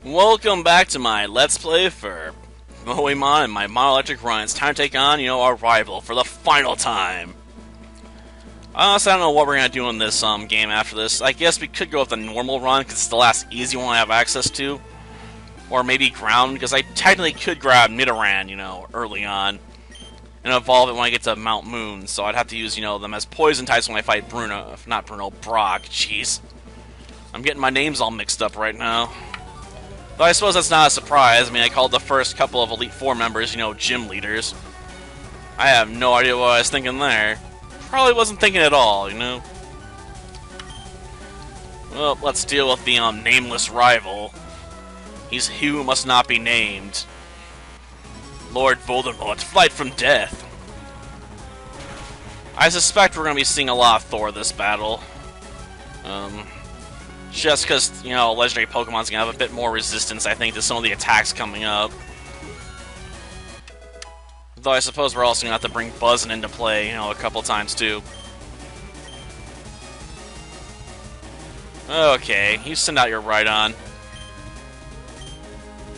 Welcome back to my Let's Play for Moemon and my Monoelectric run. It's time to take on, our rival for the final time. Honestly, I don't know what we're going to do in this game after this. I guess we could go with the normal run, because it's the last easy one I have access to. Or maybe ground, because I technically could grab Nidoran, early on. And evolve it when I get to Mount Moon. So I'd have to use, them as poison types when I fight Brock. Jeez. I'm getting my names all mixed up right now. Though I suppose that's not a surprise. I mean, I called the first couple of Elite Four members, gym leaders. I have no idea what I was thinking there. Probably wasn't thinking at all, Well, let's deal with the, nameless rival. He's he who must not be named. Lord Voldemort, flight from death. I suspect we're going to be seeing a lot of Thor this battle. Just because, legendary Pokemon's going to have a bit more resistance, I think, to some of the attacks coming up. Though I suppose we're also going to have to bring Buzzin into play, a couple times, too. Okay, you send out your Rhydon.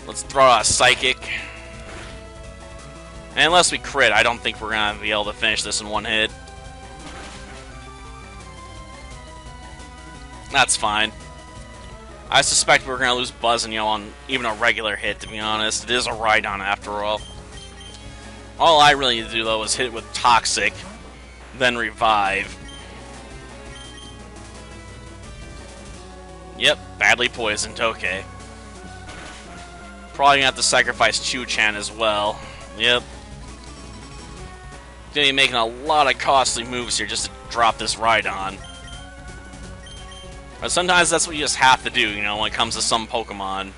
Let's throw out a Psychic. And unless we crit, I don't think we're going to be able to finish this in one hit. That's fine. I suspect we're going to lose Buzzin, on even a regular hit, to be honest. It is a Rhydon, after all. All I really need to do, though, is hit it with Toxic, then Revive. Yep, badly poisoned, okay. Probably going to have to sacrifice Chu-Chan as well. Yep. Going to be making a lot of costly moves here just to drop this Rhydon. But sometimes that's what you just have to do, when it comes to some Pokemon,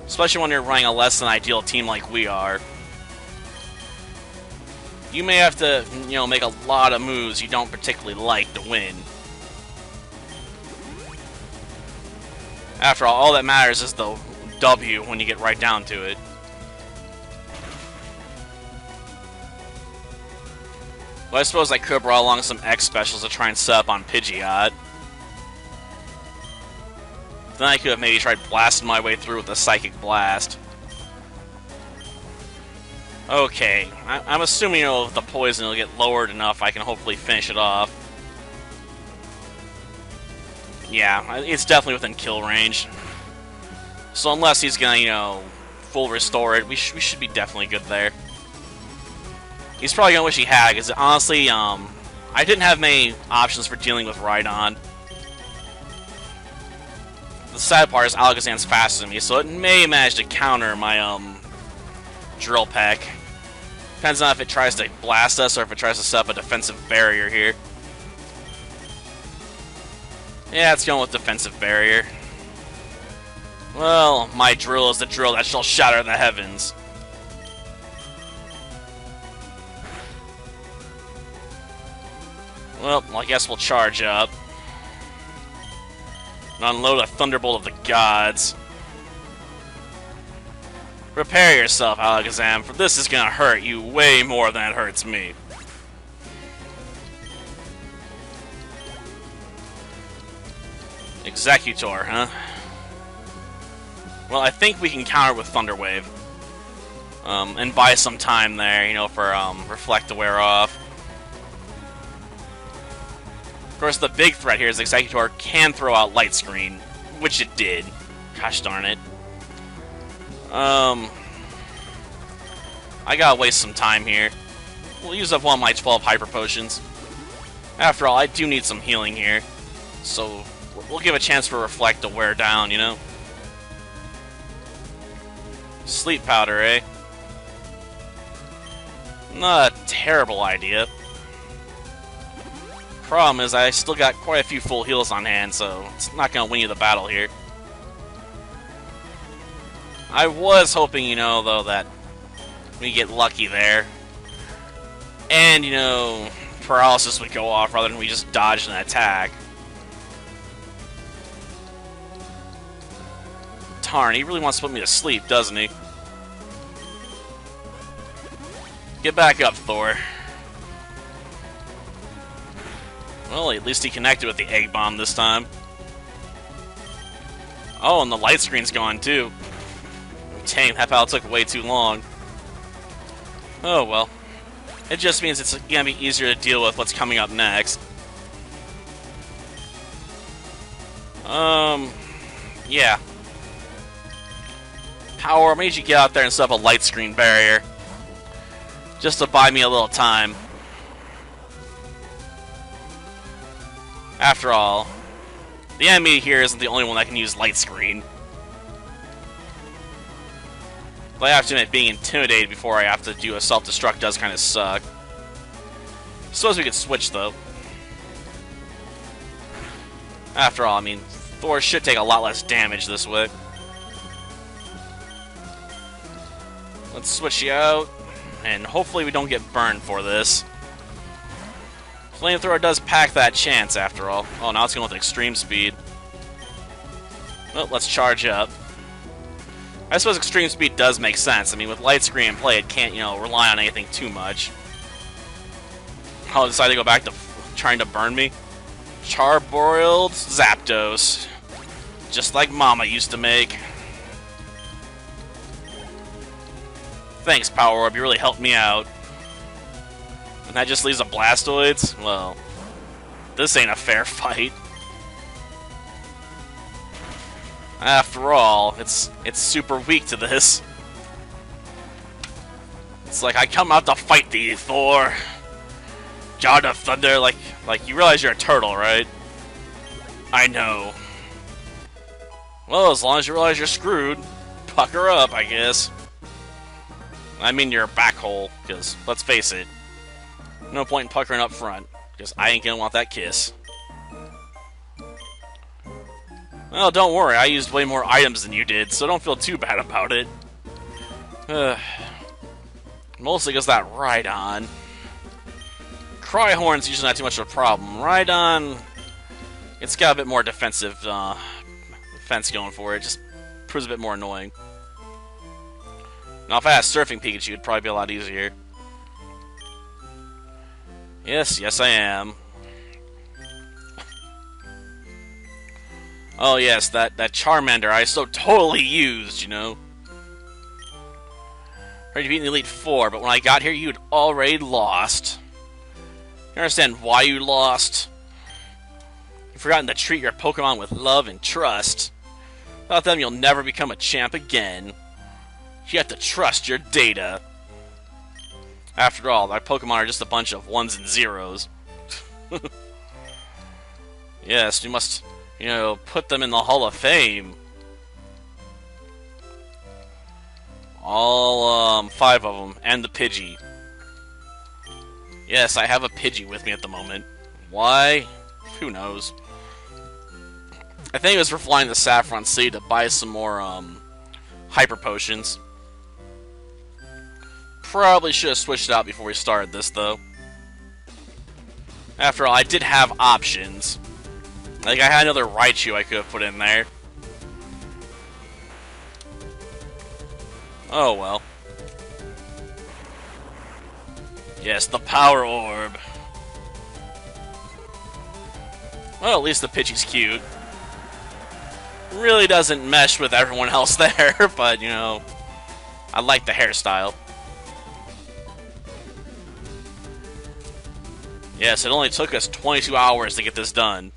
Especially when you're running a less than ideal team like we are. You may have to, make a lot of moves you don't particularly like to win. After all that matters is the W when you get right down to it. Well, I suppose I could have brought along some X specials to try and set up on Pidgeot. Then I could have maybe tried blasting my way through with a Psychic Blast. Okay, I'm assuming, if the poison will get lowered enough, I can hopefully finish it off. Yeah, it's definitely within kill range. So unless he's gonna, full restore it, we should be definitely good there. He's probably gonna wish he had, because honestly, I didn't have many options for dealing with Rhydon. The sad part is Alakazam's faster than me, so it may manage to counter my, Drill Peck. Depends on if it tries to blast us or if it tries to set up a defensive barrier here. Yeah, it's going with defensive barrier. Well, my drill is the drill that shall shatter the heavens. Well, I guess we'll charge up. And unload a Thunderbolt of the Gods. Prepare yourself, Alakazam, for this is gonna hurt you way more than it hurts me. Executor, huh? Well, I think we can counter with Thunder Wave. And buy some time there, for Reflect to wear off. Of course, the big threat here is Executor can throw out Light Screen, which it did. Gosh darn it. I gotta waste some time here. We'll use up one of my 12 Hyper Potions. After all, I do need some healing here. So, we'll give a chance for Reflect to wear down, Sleep Powder, eh? Not a terrible idea. Problem is, I still got quite a few full heals on hand, so it's not gonna win you the battle here. I was hoping, though, that we get lucky there. And, Paralysis would go off rather than we just dodge an attack. Darn, he really wants to put me to sleep, doesn't he? Get back up, Thor. Well, at least he connected with the Egg Bomb this time. Oh, and the light screen's gone too. Dang, that battle took way too long. Oh well. It just means it's gonna be easier to deal with what's coming up next. Yeah. Power, I made you get out there and set up a light screen barrier. Just to buy me a little time. After all, the enemy here isn't the only one that can use light screen. But I have to admit, being intimidated before I have to do a self-destruct does kind of suck. Suppose we could switch, though. After all, I mean, Thor should take a lot less damage this way. Let's switch you out, and hopefully we don't get burned for this. Flamethrower does pack that chance, after all. Oh, now it's going with extreme speed. Well, let's charge up. I suppose extreme speed does make sense. I mean, with light screen in play, it can't, rely on anything too much. I'll decide to go back to trying to burn me. Charbroiled Zapdos. Just like Mama used to make. Thanks, Power Orb. You really helped me out. And that just leaves a Blastoids? Well, this ain't a fair fight. After all, it's super weak to this. It's like I come out to fight thee, Thor. God of Thunder, like you realize you're a turtle, right? I know. Well, as long as you realize you're screwed, pucker up, I guess. I mean you're a backhole, because, let's face it, no point in puckering up front, because I ain't gonna want that kiss. Well, don't worry, I used way more items than you did, so don't feel too bad about it. Mostly because that Rhydon. Cryhorn's usually not too much of a problem. Rhydon, it's got a bit more defensive defense going for it, just proves a bit more annoying. Now, if I had a Surfing Pikachu, it'd probably be a lot easier. Yes, I am. Oh yes, that Charmander I so totally used, Heard you beat in the Elite Four, but when I got here, you'd already lost. You understand why you lost? You've forgotten to treat your Pokemon with love and trust. Without them, you'll never become a champ again. You have to trust your data. After all, our Pokemon are just a bunch of ones and zeros. Yes, you must, put them in the Hall of Fame. All, 5 of them, and the Pidgey. Yes, I have a Pidgey with me at the moment. Why? Who knows? I think it was for flying to Saffron City to buy some more, Hyper Potions. Probably should have switched it out before we started this, though. After all, I did have options. Like, I had another Raichu I could have put in there. Oh, well. Yes, the Power Orb. Well, at least the Pidgey's cute. Really doesn't mesh with everyone else there, but, I like the hairstyle. Yes, it only took us 22 hours to get this done.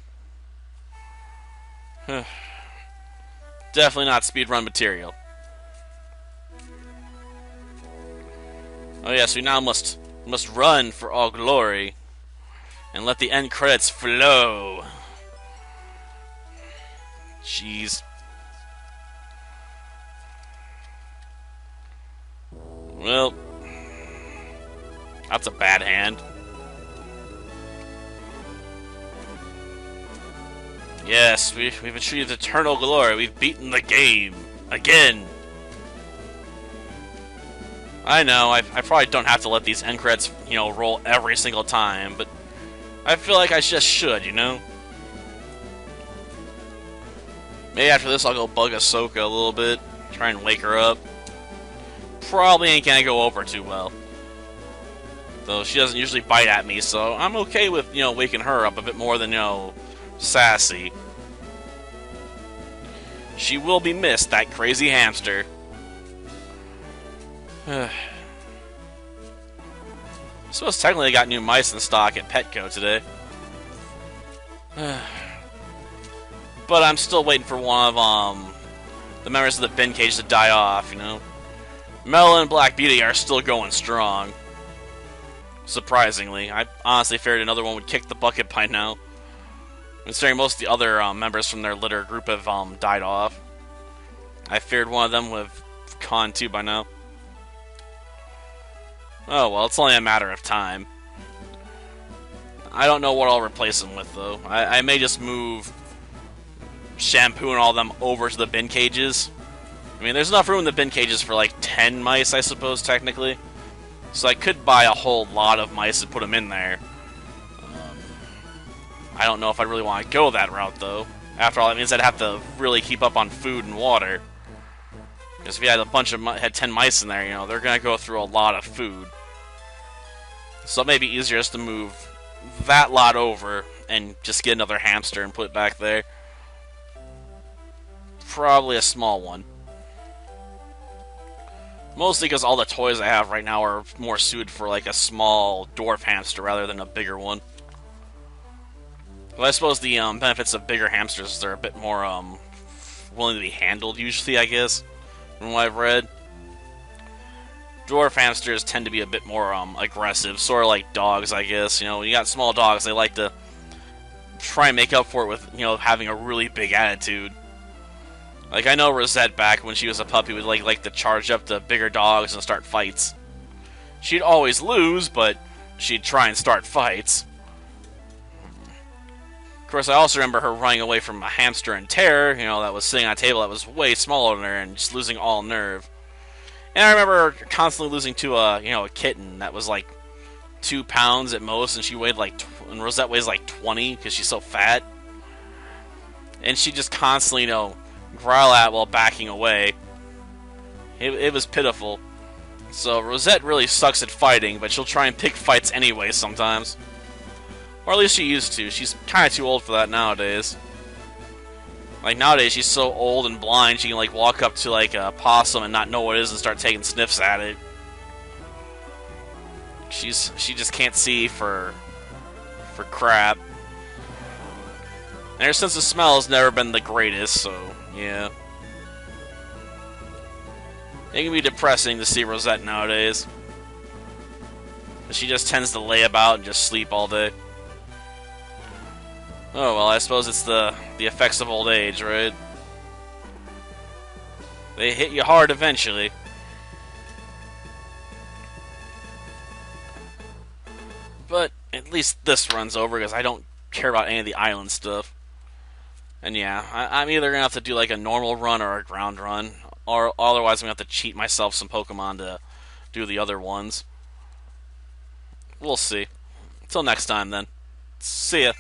Definitely not speedrun material. Oh yes, we now must run for all glory and let the end credits flow. Jeez. Well, that's a bad hand. Yes, we've achieved eternal glory. We've beaten the game. Again. I know, I probably don't have to let these end credits, roll every single time, but I feel like I just should, Maybe after this I'll go bug Ahsoka a little bit, try and wake her up. Probably ain't gonna go over too well. Though she doesn't usually bite at me, so I'm okay with, waking her up a bit more than, Sassy. She will be missed, that crazy hamster. I suppose technically they got new mice in stock at Petco today. But I'm still waiting for one of the members of the bin cage to die off, you know? Melon and Black Beauty are still going strong. Surprisingly. I honestly feared another one would kick the bucket by now. Considering most of the other members from their litter group have died off. I feared one of them would have gone too by now. Oh well, it's only a matter of time. I don't know what I'll replace them with, though. I may just move Shampoo and all of them over to the bin cages. I mean, there's enough room in the bin cages for like 10 mice, I suppose, technically. So I could buy a whole lot of mice and put them in there. I don't know if I really want to go that route, though. After all, that means I'd have to really keep up on food and water. Because if you had a bunch of had 10 mice in there, you know, they're going to go through a lot of food. So it may be easier just to move that lot over and just get another hamster and put it back there. Probably a small one. Mostly because all the toys I have right now are more suited for like a small dwarf hamster rather than a bigger one. Well, I suppose the benefits of bigger hamsters is they're a bit more willing to be handled usually, I guess, from what I've read. Dwarf hamsters tend to be a bit more aggressive, sort of like dogs, I guess. You know, when you got small dogs, they like to try and make up for it with, you know, having a really big attitude. Like, I know Rosette back when she was a puppy would like to charge up to bigger dogs and start fights. She'd always lose, but she'd try and start fights. Of course, I also remember her running away from a hamster in terror, you know, that was sitting on a table that was way smaller than her and just losing all nerve. And I remember her constantly losing to a kitten that was like 2 pounds at most, and she weighed like, and Rosette weighs like 20 because she's so fat. And she just constantly, you know, growl at while backing away. It was pitiful. So Rosette really sucks at fighting, but she'll try and pick fights anyway sometimes. Or at least she used to. She's kind of too old for that nowadays. Like, nowadays she's so old and blind, she can like walk up to like a possum and not know what it is and start taking sniffs at it. She just can't see for crap. And her sense of smell has never been the greatest, so yeah. It can be depressing to see Rosette nowadays. She just tends to lay about and just sleep all day. Oh, well, I suppose it's the effects of old age, right? They hit you hard eventually. But at least this runs over, because I don't care about any of the island stuff. And yeah, I'm either going to have to do like a normal run or a ground run. Or otherwise I'm going to have to cheat myself some Pokemon to do the other ones. We'll see. Until next time then. See ya.